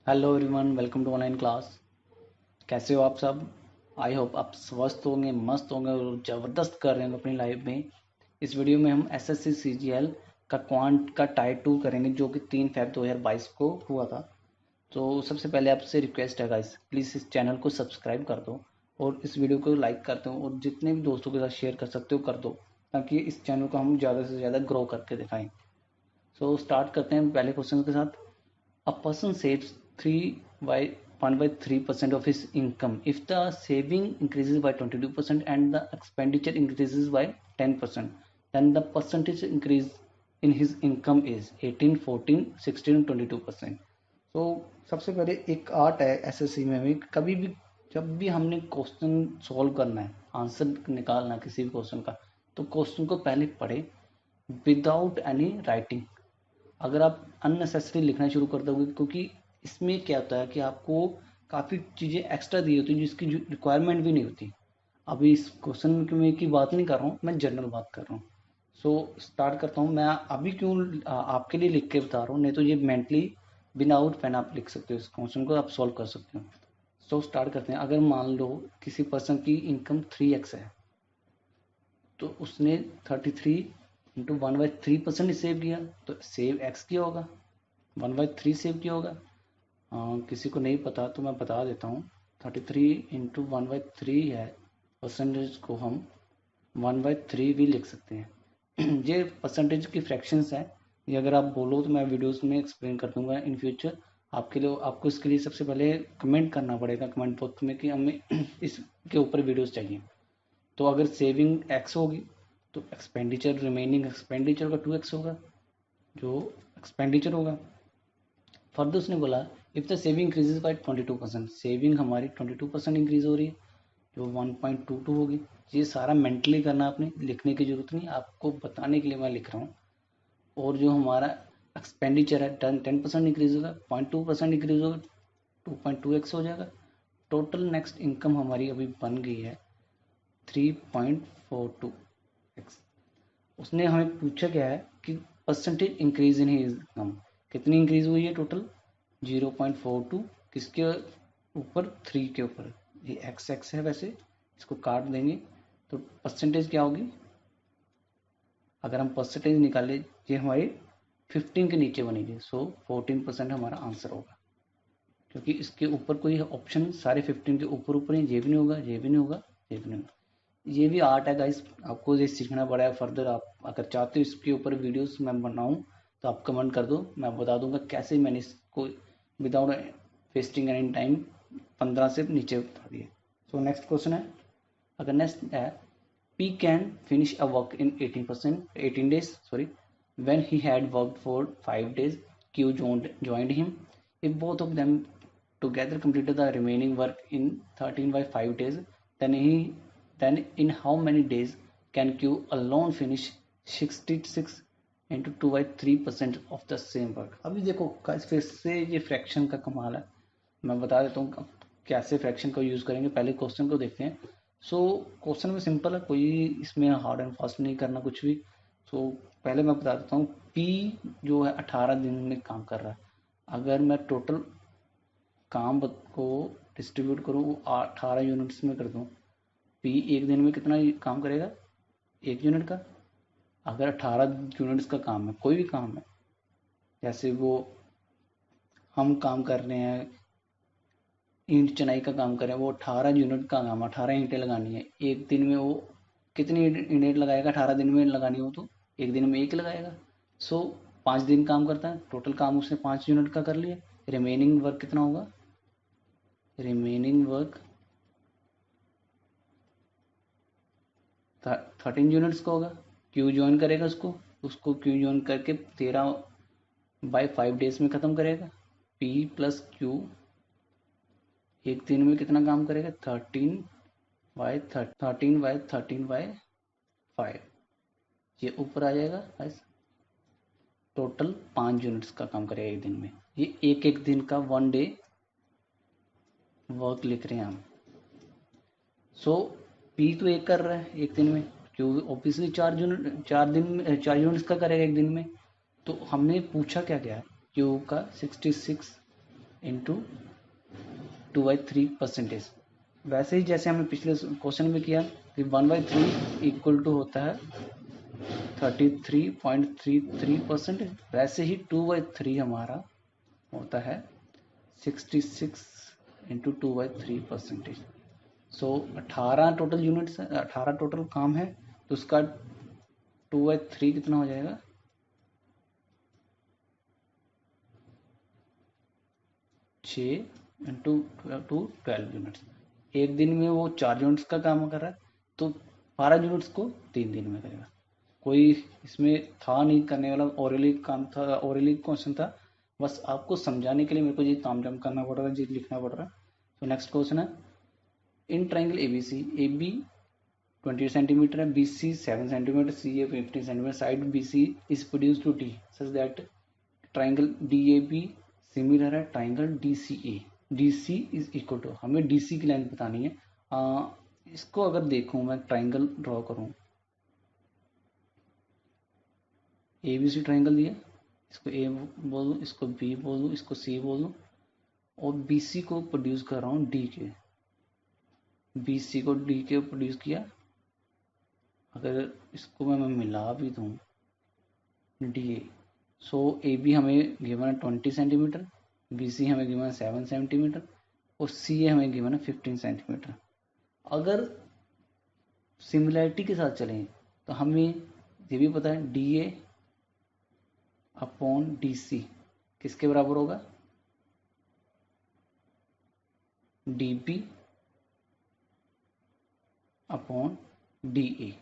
Hello everyone, welcome to online class. कैसे हो आप सब? आई होप आप स्वस्थ होंगे, मस्त होंगे और ज़बरदस्त कर रहे होंगे अपनी लाइफ में। इस वीडियो में हम एसएससी सीजीएल का क्वांट का टाइप 2 करेंगे, जो कि 3 फ़रवरी 2022 को हुआ था। तो सबसे पहले आपसे रिक्वेस्ट है गाइस, प्लीज़ इस चैनल को सब्सक्राइब कर दो और इस वीडियो को लाइक कर दो और जितने भी दोस्तों के साथ शेयर कर सकते हो कर दो, ताकि इस चैनल को हम ज़्यादा से ज़्यादा ग्रो करके दिखाएं। सो स्टार्ट करते हैं पहले क्वेश्चन के साथ। A person saves 3 by 1 by 3% of his income. If the saving increases by 22% and the expenditure increases by 10%, then the percentage increase in his income is 18, 14, 16 and 22%. तो सबसे पहले एक आर्ट है एसएससी में भी, कभी भी जब भी हमने क्वेश्चन सॉल्व करना है, आंसर निकालना है किसी भी क्वेश्चन का, तो क्वेश्चन को पहले पढ़े विदाउट एनी राइटिंग। अगर आप अननेसेसरी लिखना शुरू कर दोगे, क्योंकि इसमें क्या होता है कि आपको काफ़ी चीज़ें एक्स्ट्रा दी होती हैं जिसकी रिक्वायरमेंट भी नहीं होती। अभी इस क्वेश्चन में की बात नहीं कर रहा हूँ, मैं जनरल बात कर रहा हूँ। सो स्टार्ट करता हूँ। मैं अभी क्यों आपके लिए लिख के बता रहा हूँ, नहीं तो ये मेंटली विदाउट पेन आप लिख सकते हो, इस क्वेश्चन को आप सॉल्व कर सकते हो। सो स्टार्ट करते हैं। अगर मान लो किसी पर्सन की इनकम 3x है, तो उसने 33 × 1/3% सेव किया, तो सेव एक्स किया होगा, 1/3 सेव किया होगा। किसी को नहीं पता तो मैं बता देता हूँ। 33 × 1/3 है, परसेंटेज को हम 1/3 भी लिख सकते हैं। ये परसेंटेज की फ्रैक्शंस है। ये अगर आप बोलो तो मैं वीडियोस में एक्सप्लेन कर दूंगा इन फ्यूचर। आपके लिए आपको इसके लिए सबसे पहले कमेंट करना पड़ेगा कमेंट बॉक्स में कि हमें इसके ऊपर वीडियोस चाहिए। तो अगर सेविंग एक्स होगी तो एक्सपेंडिचर, रिमेनिंग एक्सपेंडिचर का 2x होगा, जो एक्सपेंडिचर होगा। फर्दर उसने बोला if the saving increases by 22%, saving हमारी 22% इंक्रीज हो रही है, जो 1.22 होगी। ये सारा मेंटली करना, आपने लिखने की जरूरत नहीं, आपको बताने के लिए मैं लिख रहा हूँ। और जो हमारा एक्सपेंडिचर है 10% इंक्रीज होगा, 0.2% इंक्रीज होगा, 2.2x हो जाएगा। टोटल नेक्स्ट इनकम हमारी अभी बन गई है 3.42x। उसने हमें पूछा क्या है कि percentage increase in his income, कितनी इंक्रीज हुई है टोटल? 0.42, किसके ऊपर? 3 के ऊपर। ये एक्स एक्स है, वैसे इसको काट देंगे तो परसेंटेज क्या होगी? अगर हम परसेंटेज निकालें, ये हमारी 15 के नीचे बनेगी, सो 14% हमारा आंसर होगा, क्योंकि इसके ऊपर कोई ऑप्शन सारे 15 के ऊपर ऊपर ही, ये भी नहीं होगा, ये भी नहीं होगा, ये भी नहीं होगा। ये भी आर्ट है गाइस, आपको ये सीखना पड़ा है। फर्दर आप अगर चाहते हो इसके ऊपर वीडियोस मैं बनाऊं, तो आप कमेंट कर दो, मैं बता दूंगा कैसे मैंने इसको विदाउट वेस्टिंग एनी टाइम 15 से नीचे बता दिए। सो नेक्स्ट क्वेश्चन है। अगर नेक्स्ट है, P can finish a work in 18 days, sorry, when he had worked for 5 days. Q joined him. If both of them together completed the remaining work in 13 by 5 days, then in how many days can Q alone finish 66 into 2 by 3% of the same work? अभी देखो फिर से ये fraction का कमाल है। मैं बता देता हूँ अब कैसे फ्रैक्शन को यूज़ करेंगे। पहले क्वेश्चन को देखते हैं। सो क्वेश्चन में सिंपल है, कोई इसमें हार्ड एंड फास्ट नहीं करना कुछ भी। सो पहले मैं बता देता हूँ, पी जो है 18 दिन में काम कर रहा है। अगर मैं टोटल काम को डिस्ट्रीब्यूट करूँ, वो 18 यूनिट्स में कर दूँ, पी एक दिन में कितना काम करेगा? 1 यूनिट का। अगर 18 यूनिट्स का काम है, कोई भी काम है, जैसे वो हम काम कर रहे हैं, ईंट चनाई का काम करें, वो 18 यूनिट का काम, 18 ईंटें लगानी है एक दिन में। वो कितनी यूनिट लगाएगा? 18 दिन में लगानी हो तो एक दिन में एक ही लगाएगा। सो 5 दिन काम करता है, टोटल काम उसने 5 यूनिट का कर लिया। रिमेनिंग वर्क कितना होगा? रिमेनिंग वर्क 13 यूनिट्स का होगा। क्यू ज्वाइन करेगा उसको क्यू ज्वाइन करके 13/5 डेज में ख़त्म करेगा। पी प्लस क्यू एक दिन में कितना काम करेगा? 13/13/5, ये ऊपर आ जाएगा बस। टोटल 5 यूनिट्स का काम करेगा एक दिन में। ये एक एक दिन का 1 डे वर्क लिख रहे हैं हम। सो पी तो एक कर रहा है एक दिन में, क्यों? ऑब्वियसली 4 यूनिट्स का करेगा एक दिन में। तो हमने पूछा क्या क्या? क्यू का 66 इंटू 2/3%। वैसे ही जैसे हमने पिछले क्वेश्चन में किया कि 1/3 इक्वल टू होता है 33.33%, वैसे ही 2/3 हमारा होता है 66 इंटू 2/3%। सो 18 टोटल यूनिट्स है, 18 टोटल काम है, तो उसका 2/3 कितना हो जाएगा, 6 इंटू 12 यूनिट्स। एक दिन में वो 4 यूनिट्स का काम कर रहा है, तो 12 यूनिट्स को 3 दिन में करेगा। कोई इसमें था नहीं करने वाला, ओरली काम था, ओरली क्वेश्चन था, बस आपको समझाने के लिए मेरे को ये तामझाम करना पड़ रहा है, ये लिखना पड़ रहा है। तो नेक्स्ट क्वेश्चन है, in triangle ABC, A B 20 centimetre है, B C 7 centimetre, C A 15 centimetre, side B C is produce to D such that triangle D A B similar है triangle D C A, D C is equal to, हमें D C की length बतानी है। इसको अगर देखूं मैं, triangle draw करूं, ए बी सी ट्राइंगल दिया, इसको ए बोल दूँ, इसको बी बोल दूँ, इसको सी बोल दूँ, और बी सी को प्रोड्यूस कर रहा हूँ डी के, बी सी को डी के प्रोड्यूस किया। अगर इसको मैं मिला भी दूँ D A, so A B हमें गिवन है 20 सेंटीमीटर, बी सी हमें गिवन है 7 सेंटीमीटर, और सी ए हमें गिवन है 15 सेंटीमीटर। अगर सिमिलैरिटी के साथ चलें तो हमें ये भी पता है D A upon D C किसके बराबर होगा, D B upon D A.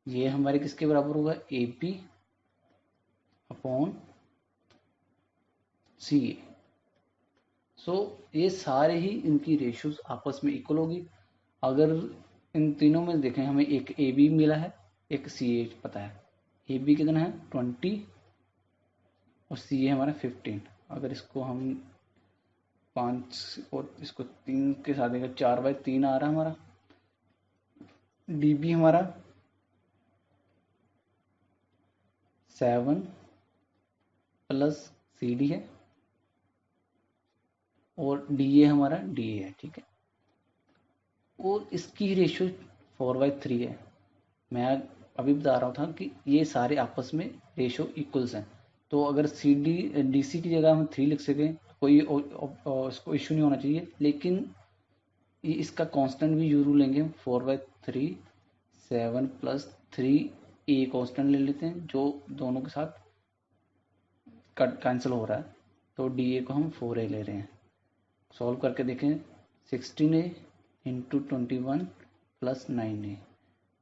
ये हमारे किसके बराबर होगा, ए पी अपॉन सी ए। सो ये सारे ही इनकी रेशियोज आपस में इक्वल होगी। अगर इन तीनों में देखें, हमें एक ए बी मिला है, एक सी ए पता है, ए बी कितना है 20 और सी ए हमारा 15। अगर इसको हम 5 और इसको 3 के साथ देखें, 4/3 आ रहा है हमारा। डी बी हमारा 7 प्लस सी डी है, और डी ए हमारा डी ए है, ठीक है। और इसकी रेशियो 4/3 है। मैं अभी बता रहा था कि ये सारे आपस में रेशियो इक्वल्स हैं, तो अगर सी डी डी सी की जगह हम 3 लिख सकें तो कोई इसको इशू नहीं होना चाहिए, लेकिन ये इसका कांस्टेंट भी जरूर लेंगे। 4/3 7 प्लस 3 ए कांस्टेंट ले लेते हैं, जो दोनों के साथ कट कैंसिल हो रहा है, तो डी ए को हम 4a ले रहे हैं। सॉल्व करके देखें, 16a into 21 plus 9a,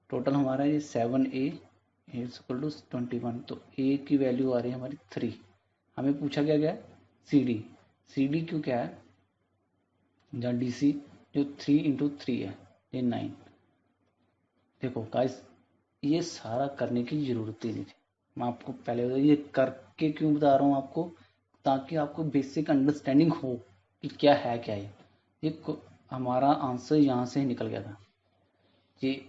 total हमारा ये 7a इज इक्वल टू 21। तो a की वैल्यू आ रही है हमारी 3। हमें पूछा क्या गया, सी डी, सी डी क्यों क्या है, जहाँ डी सी जो 3 इंटू 3 है, ये 9। देखो गाइस, ये सारा करने की जरूरत ही नहीं थी, मैं आपको पहले ये करके क्यों बता रहा हूँ आपको, ताकि आपको बेसिक अंडरस्टैंडिंग हो कि क्या है क्या ये हमारा आंसर यहाँ से ही निकल गया था, ये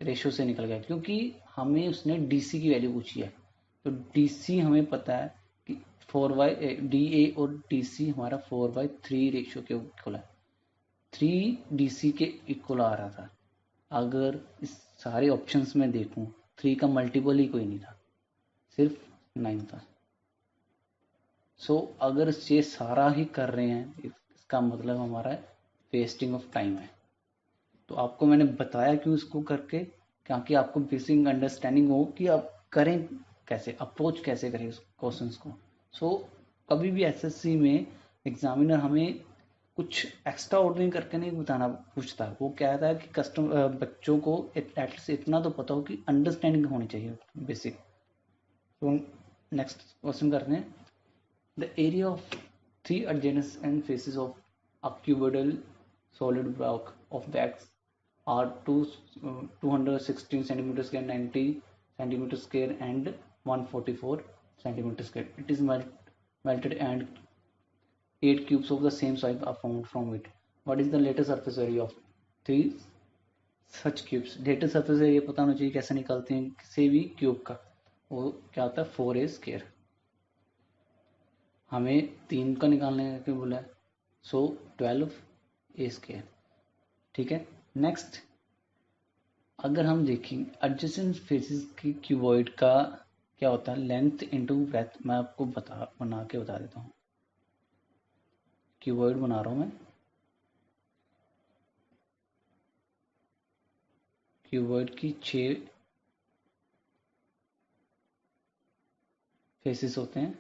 रेशो से निकल गया, क्योंकि हमें उसने डीसी की वैल्यू पूछी है। तो डीसी हमें पता है कि 4/, डी ए और डीसी हमारा 4/3 रेशियो के इक्वल है, 3 डीसी के इक्वल आ रहा था। अगर इस सारे ऑप्शंस में देखूं, 3 का मल्टीपल ही कोई नहीं था, सिर्फ 9 था। सो अगर ये सारा ही कर रहे हैं, इसका मतलब हमारा वेस्टिंग ऑफ टाइम है। तो आपको मैंने बताया क्यों इसको करके, ताकि आपको बेसिक अंडरस्टैंडिंग हो कि आप करें कैसे, अप्रोच कैसे करें उस क्वेश्चंस को। सो कभी भी एसएससी में एग्जामिनर हमें कुछ एक्स्ट्रा ऑर्डरिंग करके नहीं बताना पूछता, वो कहता है कि बच्चों को एटलीस्ट इतना तो पता हो कि अंडरस्टैंडिंग होनी चाहिए बेसिक। तो नेक्स्ट क्वेश्चन करते हैं, the area of 3 adjacent faces of a cuboidal solid block of wax are 216 centimeter square, 90 centimeter square and 144 centimeter square. It is melted and 8 cubes of the same size are found from it. What is the latest surface area of 3 such cubes? latest surface area पता होना चाहिए कैसे निकालते हैं किसी भी cube का, वो क्या होता है 4a square। हमें 3 का निकालने का बोला है, सो 12a²। ठीक है। नेक्स्ट अगर हम देखें एडजेसेंट फेसेस की क्यूबॉइड का क्या होता है, लेंथ इंटू ब्रेथ। मैं आपको बना के बता देता हूँ। क्यूबॉइड बना रहा हूँ मैं। क्यूबॉइड की 6 फेसेस होते हैं।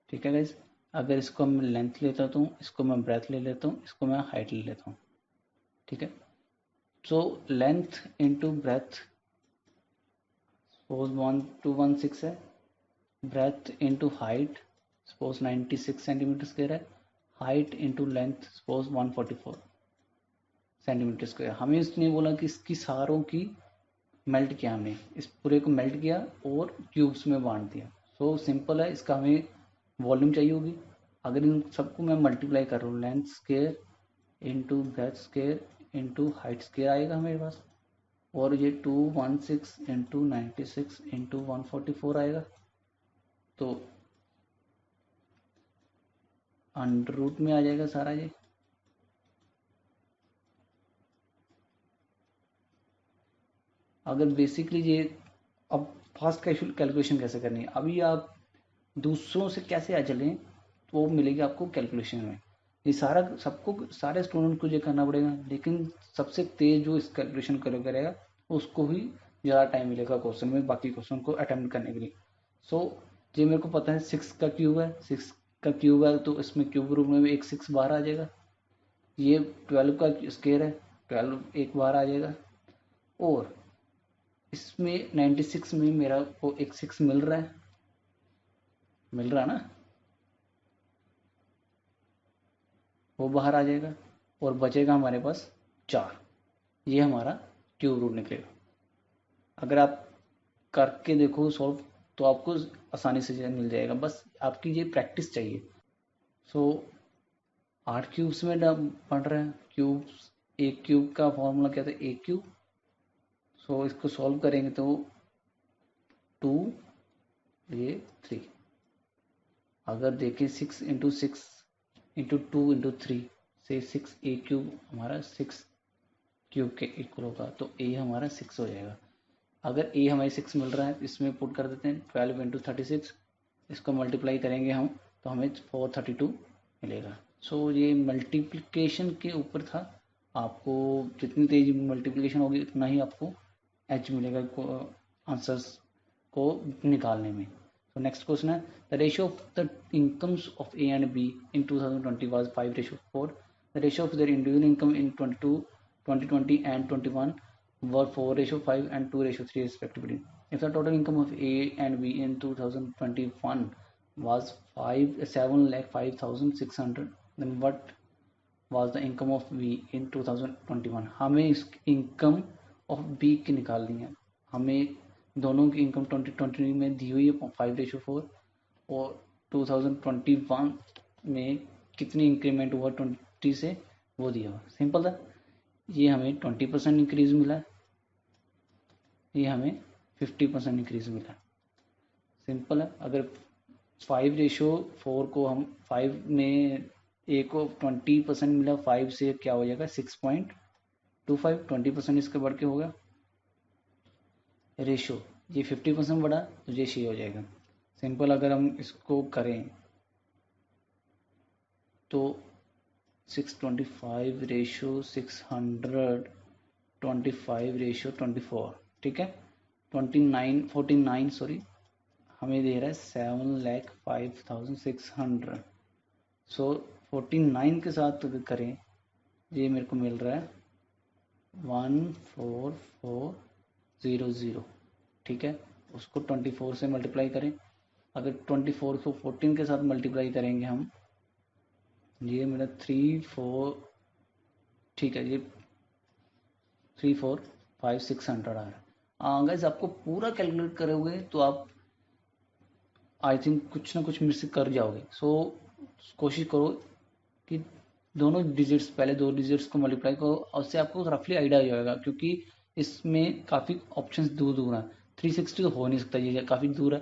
ठीक है गाइस। अगर इसको मैं लेंथ लेता हूँ, इसको मैं ब्रेथ ले लेता हूँ, इसको मैं हाइट ले लेता हूँ। ठीक है। So length into breadth suppose 1216 है। Breadth into height suppose 96 centimetre square है। Height into length suppose 144 centimetre square. हमें इसने बोला कि इसकी सारों की मेल्ट किया, हमने इस पूरे को मेल्ट किया और क्यूब्स में बांट दिया। सो सिंपल है, इसका हमें वॉल्यूम चाहिए होगी। अगर इन सबको मैं मल्टीप्लाई कर रहा हूँ, length square into breadth square into height square आएगा हमारे पास, और ये 216 इंटू 96 इंटू 144 आएगा, तो अंडर रूट में आ जाएगा सारा ये। अगर बेसिकली ये अब फास्ट कैलकुलेशन कैसे करनी है, अभी आप दूसरों से कैसे आ चलें तो वो मिलेगी आपको कैलकुलेशन में। ये सारा सबको सारे स्टूडेंट को ये करना पड़ेगा, लेकिन सबसे तेज जो इस कैलकुलेशन करेगा उसको ही ज़्यादा टाइम मिलेगा क्वेश्चन में बाकी क्वेश्चन को अटेम्प्ट करने के लिए। सो ये मेरे को पता है 6 का क्यूब है, 6 का क्यूब है तो इसमें क्यूब रूट में भी एक 6 बाहर आ जाएगा। ये 12 का स्क्वायर है, 12 एक बार आ जाएगा। और इसमें 96 में मेरा को एक 6 मिल रहा है, मिल रहा है ना, वो बाहर आ जाएगा और बचेगा हमारे पास 4। ये हमारा क्यूब रूट निकलेगा। अगर आप करके देखो सॉल्व तो आपको आसानी से मिल जाएगा, बस आपकी ये प्रैक्टिस चाहिए। सो 8 क्यूब्स में पढ़ रहे हैं। क्यूब्स, एक क्यूब का फॉर्मूला क्या था, एक क्यूब। सो इसको सॉल्व करेंगे तो 2 ये 3। अगर देखें 6 इंटू 6 इंटू 2 इंटू 3 से 6 ए क्यूब हमारा 6 क्यूब के इक्वल होगा, तो ए हमारा 6 हो जाएगा। अगर ए हमें 6 मिल रहा है, इसमें पुट कर देते हैं 12 इंटू 36, इसको मल्टीप्लाई करेंगे हम तो हमें 432 मिलेगा। सो ये मल्टीप्लिकेशन के ऊपर था। आपको जितनी तेज मल्टीप्लिकेशन होगी उतना ही आपको एच मिलेगा आंसर्स को निकालने में। So next question है, the ratio of the incomes of A and B in 2020 was 5:4. The ratio of their individual income in 2020 and 21 were 4:5 and 2:3 respectively. If the total income of A and B in 2021 was 7,05,600, then what was the income of B in 2021? हमें इस income of B की निकालनी है। हमें दोनों की income 2020 में दी हुई है 5:4 और 2021 में कितनी इंक्रीमेंट हुआ 20 से वो दिया हुआ। सिंपल था, ये हमें 20% इंक्रीज मिला है, ये हमें 50% इंक्रीज मिला है। सिंपल है। अगर 5:4 को हम 5 में ए को 20% मिला, 5 से क्या हो जाएगा 6.25, 20% इसके बढ़ के होगा। रेशो ये 50% बढ़ा तो ये 6 हो जाएगा। सिंपल अगर हम इसको करें तो 625 रेशो 600, 25 रेशो 24। ठीक है। 49 सॉरी, हमें दे रहा है 7,05,600। सो 49 के साथ अगर करें ये मेरे को मिल रहा है 14400। ठीक है। उसको 24 से मल्टीप्लाई करें। अगर 24 को 14 के साथ मल्टीप्लाई करेंगे हम, ये मेरा 34, ठीक है, ये 345,600 आ रहा है। गाइस आपको पूरा कैलकुलेट करोगे तो आप आई थिंक कुछ ना कुछ मिस कर जाओगे। सो कोशिश करो कि दोनों डिजिट्स, पहले 2 डिजिट्स को मल्टीप्लाई करो, उससे आपको रफली आइडिया आ जाएगा, क्योंकि इसमें काफ़ी ऑप्शंस दूर दूर हैं। 360 तो हो नहीं सकता, ये काफ़ी दूर है।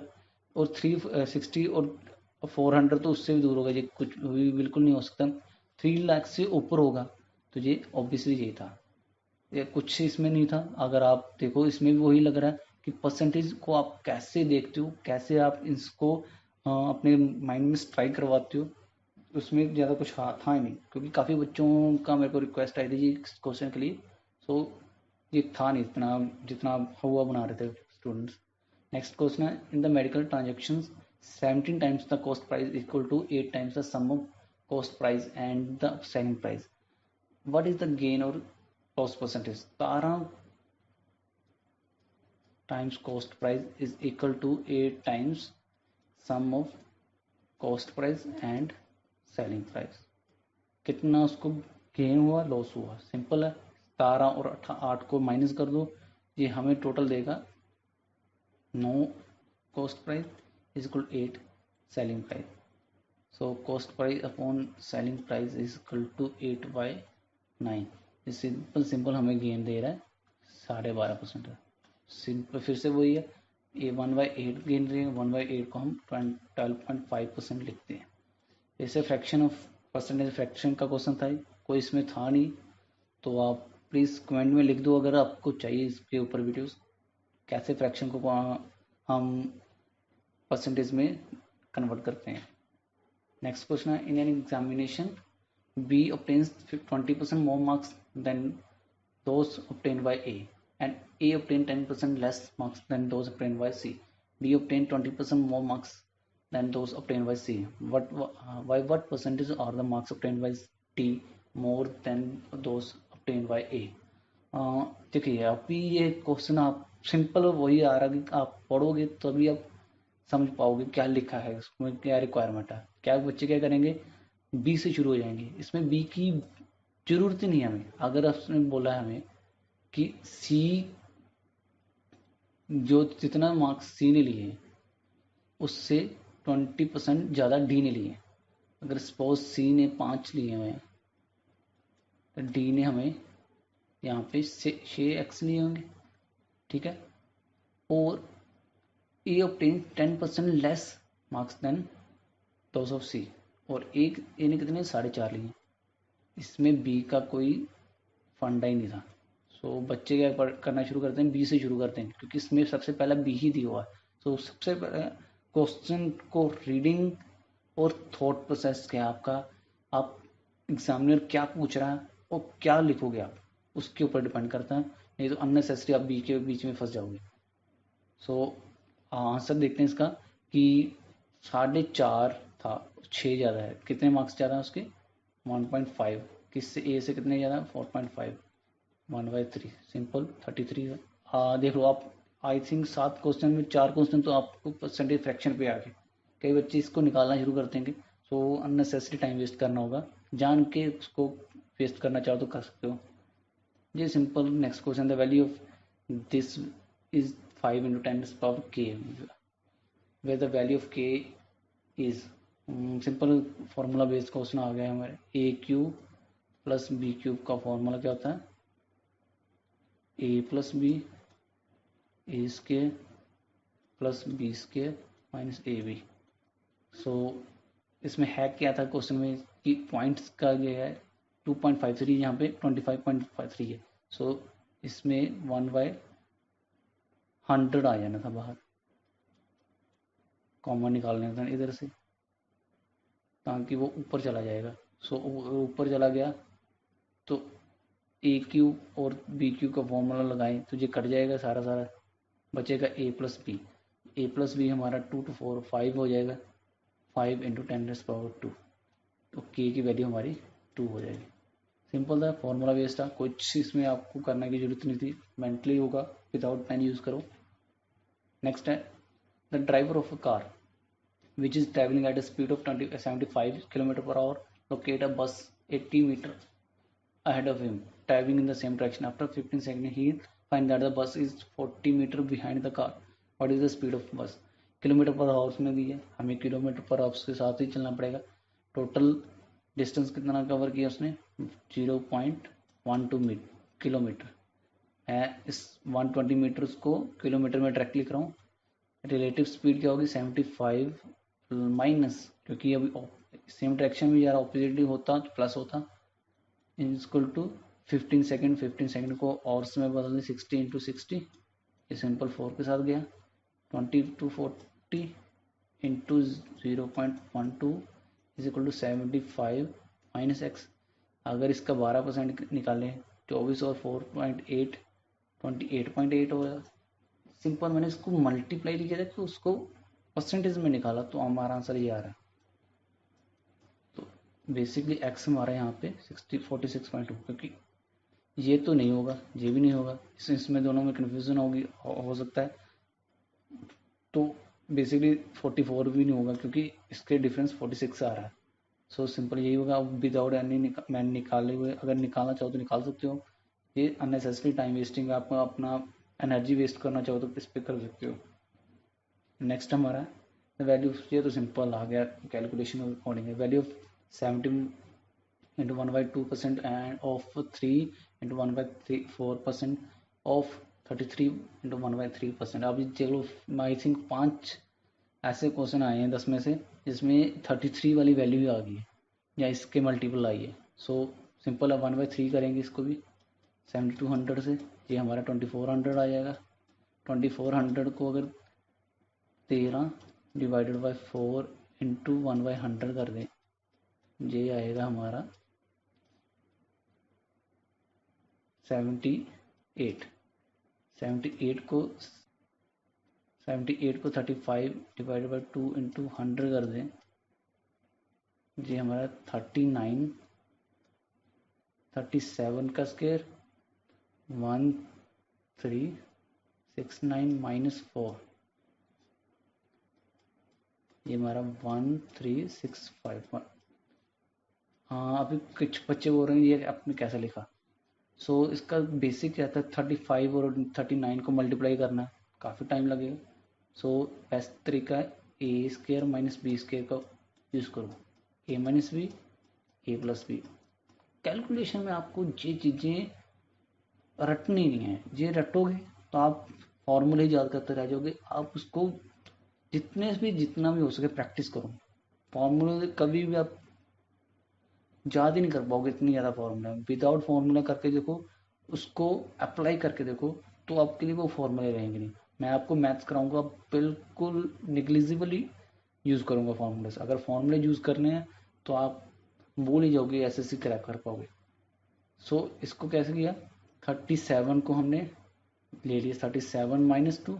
और 360 और 400 तो उससे भी दूर होगा, ये कुछ भी बिल्कुल नहीं हो सकता। 3 लाख से ऊपर होगा तो ये ऑब्वियसली ये था, ये कुछ इसमें नहीं था। अगर आप देखो इसमें भी वही लग रहा है कि परसेंटेज को आप कैसे देखते हो, कैसे आप इसको अपने माइंड में स्ट्राइक करवाते हो, उसमें ज़्यादा कुछ था ही नहीं, क्योंकि काफ़ी बच्चों का मेरे को रिक्वेस्ट आई थी जी इस क्वेश्चन के लिए। सो ये था नहीं इतना जितना हुआ बना रहे थे स्टूडेंट्स। नेक्स्ट क्वेश्चन है, in the medical transaction 17 times the cost price equal to 8 times the sum of cost price and the selling price, what is the gain और loss percentage. 17 times cost price is equal to 8 times sum of cost price and selling price, कितना उसको gain हुआ loss हुआ, simple है। 17 और 8 को minus कर दो, ये हमें टोटल देगा 9 cost price is equal 8 selling price. So cost price upon selling price is equal to 8/9। ये सिंपल सिंपल हमें गेन दे रहा है 12.5% है। सिंपल फिर से वही है, ये 1/8 गेन रही है, 1/8 को हम 12.5% लिखते हैं। जैसे फ्रैक्शन ऑफ परसेंटेज फ्रैक्शन का क्वेश्चन था, कोई इसमें था नहीं, तो आप प्लीज़ कमेंट में लिख दो अगर आपको चाहिए इसके ऊपर वीडियोस, कैसे फ्रैक्शन को हम परसेंटेज में कन्वर्ट करते हैं। नेक्स्ट क्वेश्चन है, in an examination B obtains 20% more marks than those obtained by A, and A obtained 10% less marks than those obtained by C. B obtained 20% more marks than those obtained by C. What percentage are the marks obtained by D more than those obtained by A? देखिए अभी ये question आप simple वही आ रहा है कि आप पढ़ोगे तभी आप समझ पाओगे क्या लिखा है, उसमें क्या रिक्वायरमेंट है। क्या बच्चे क्या करेंगे, बी से शुरू हो जाएंगे, इसमें बी की जरूरत ही नहीं है हमें। अगर उसने बोला है हमें कि सी, जो जितना मार्क्स सी ने लिए उससे 20% ज़्यादा डी ने लिए। अगर सपोज सी ने 5 लिए हुए हैं तो डी ने हमें यहाँ पे 6x लिए होंगे, ठीक है। और A obtain 10% less marks than those of C, और एक ए ने कितने 4.5 लिए। इसमें बी का कोई फंडा ही नहीं था। सो बच्चे क्या करना शुरू करते हैं, बी से शुरू करते हैं, क्योंकि इसमें सबसे पहला बी ही दिया हुआ है। सो सबसे पहले क्वेश्चन को रीडिंग और थॉट प्रोसेस क्या है आपका, आप एग्जामिनर क्या पूछ रहा है और क्या लिखोगे आप, उसके ऊपर डिपेंड करता है। नहीं तो अननेसेसरी आप बी के बीच में फंस जाओगे। सो आंसर देखते हैं इसका कि 4.5 था, 6 ज़्यादा है, कितने मार्क्स ज़्यादा है उसके 1.5, किससे ए से कितने ज़्यादा 4.5, 1/3 सिंपल 33 है। देख लो आप, आई थिंक 7 क्वेश्चन में 4 क्वेश्चन तो आपको परसेंटेज फ्रैक्शन पे आ गए। कई बच्चे इसको निकालना शुरू कर देंगे, सो अननेसेसरी टाइम वेस्ट करना होगा, जान के उसको वेस्ट करना चाहो तो कर सकते हो। ये simple next question, the value of this is 5 × 10⁻k, where the value of k is, simple formula based question आ गया हमारे। A cube plus B cube का फॉर्मूला क्या होता है, A plus B A square plus B square minus A B. So इसमें है क्या था क्वेश्चन में कि पॉइंट्स का ये है 2.53, यहाँ पे 25.53 है। सो इसमें 1/100 आ जाना था बाहर, कॉमन निकालने था इधर से ताकि वो ऊपर चला जाएगा। सो ऊपर चला गया तो ए क्यूब और बी क्यूब का फॉर्मूला लगाएं तो ये कट जाएगा सारा सारा, बचेगा ए प्लस बी। ए प्लस बी हमारा 2 to 4 5 हो जाएगा, 5 × 10⁻², तो के की वैल्यू हमारी 2 हो जाएगी। सिंपल था, फॉर्मूला बेस्ड था, कुछ इसमें आपको करने की जरूरत नहीं थी, मेंटली होगा, विदाउट पेन यूज़ करो। नेक्स्ट है, the driver of a car which is traveling at a speed of 75 km/h locate a bus 80 meter ahead of him traveling in the same direction. After 15 seconds he find that the bus is 40 meter behind the car. What is the speed of bus? km/h में दी है, हमें km/h के साथ ही चलना पड़ेगा। Total distance कितना cover किया उसने 0.12 किलोमीटर है। इस 120 मीटर्स को किलोमीटर में डायरेक्ट लिख रहा हूँ, रिलेटिव स्पीड क्या होगी 75 माइनस, क्योंकि अभी सेम डायरेक्शन में जा रहा, ऑपोजिटली होता तो प्लस होता, इक्वल टू 15 सेकेंड को आवर्स में बदल दें 60 इंटू 60, ये सिंपल 4 के साथ गया, 20 to 40 into 0.12 is equal to 75 minus X. अगर इसका 12% निकालें 24 और 4.8 28.8 होगा। सिंपल मैंने इसको मल्टीप्लाई किया था कि उसको परसेंटेज में निकाला, तो हमारा आंसर ये आ रहा है। तो बेसिकली एक्स हमारा यहाँ पे 46.2, क्योंकि ये तो नहीं होगा, ये भी नहीं होगा, इसमें दोनों में कन्फ्यूजन होगी, हो सकता है। तो बेसिकली 44 भी नहीं होगा, क्योंकि इसके डिफरेंस 46 आ रहा है। सो सिंपल यही होगा। अब विदाउट एनी मैंने निकाले हुए, अगर निकालना चाहो तो निकाल सकते हो, ये अननेसेसरी टाइम वेस्टिंग, आप अपना एनर्जी वेस्ट करना चाहो तो इस पर कर सकते हो। नेक्स्ट हमारा वैल्यू, ये तो सिंपल आ गया, कैलकुलेशन अकॉर्डिंग है। Value of 70 into 1/2% end of 3 into 1/4% of 33 into 1/3%। अब चलो आई थिंक 5 ऐसे क्वेश्चन आए हैं 10 में से जिसमें 33 वाली वैल्यू ही आ गई है या इसके मल्टीपल आई है। सो सिंपल अब 1/3 करेंगे इसको भी 7200 से, ये हमारा 2400 आ जाएगा। 2400 को अगर 13 डिवाइडेड बाई 4 इंटू 1/100 कर दें, ये आएगा हमारा 78। 78 को 35 डिवाइडेड बाई 2 इंटू 100 कर दें, ये हमारा 39। 37 का स्क्वायर 1369 माइनस 4, ये हमारा 1365। हाँ, अभी कुछ बच्चे बोल रहे हैं ये आपने कैसे लिखा। सो इसका बेसिक क्या था, 35 और 39 को मल्टीप्लाई करना है, काफ़ी टाइम लगेगा। सो बेस्ट तरीका है ए स्क्वायर माइनस बी स्क्वायर का यूज़ करो, ए माइनस बी ए प्लस बी। कैलकुलेशन में आपको ये चीज़ें रटनी नहीं है, ये रटोगे तो आप फॉर्मूले ही याद करते रह जाओगे। आप उसको जितना भी हो सके प्रैक्टिस करो। फॉर्मूले कभी भी आप याद ही नहीं कर पाओगे, इतनी ज़्यादा फॉर्मूला। विदाउट फॉर्मूला करके देखो, उसको अप्लाई करके देखो, तो आपके लिए वो फॉर्मूले रहेंगे नहीं। मैं आपको मैथ्स कराऊंगा, बिल्कुल निग्लिजिबली यूज़ करूंगा फॉर्मूले से। अगर फॉर्मूले यूज़ करने हैं तो आप बोल ही जाओगे, एसएससी क्रैक कर पाओगे। सो इसको कैसे किया, 37 को हमने ले लिया, 37 माइनस 2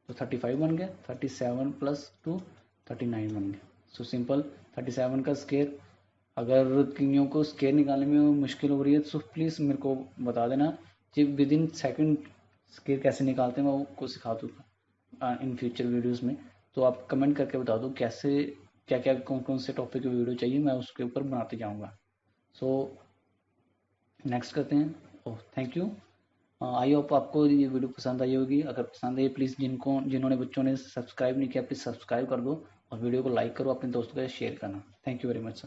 तो 35 बन गया, 37 प्लस 2 39 बन गया। सो सिंपल 37 का स्क्वायर, अगर किन्हीं को स्क्वायर निकालने में मुश्किल हो रही है तो प्लीज़ मेरे को बता देना, कि विद इन सेकेंड स्क्वायर कैसे निकालते हैं मैं वो को सिखा दूँगा इन फ्यूचर वीडियोज़ में। तो आप कमेंट करके बता दो कैसे, क्या क्या कौन कौन से टॉपिक की वीडियो चाहिए, मैं उसके ऊपर बनाते जाऊँगा। सो नेक्स्ट करते हैं। Oh thank you. I hope आपको ये वीडियो पसंद आई होगी। अगर पसंद आई प्लीज़ जिन्होंने बच्चों ने सब्सक्राइब नहीं किया प्लीज़ सब्सक्राइब कर दो, और वीडियो को लाइक करो, अपने दोस्तों के साथ शेयर करना। Thank you very much.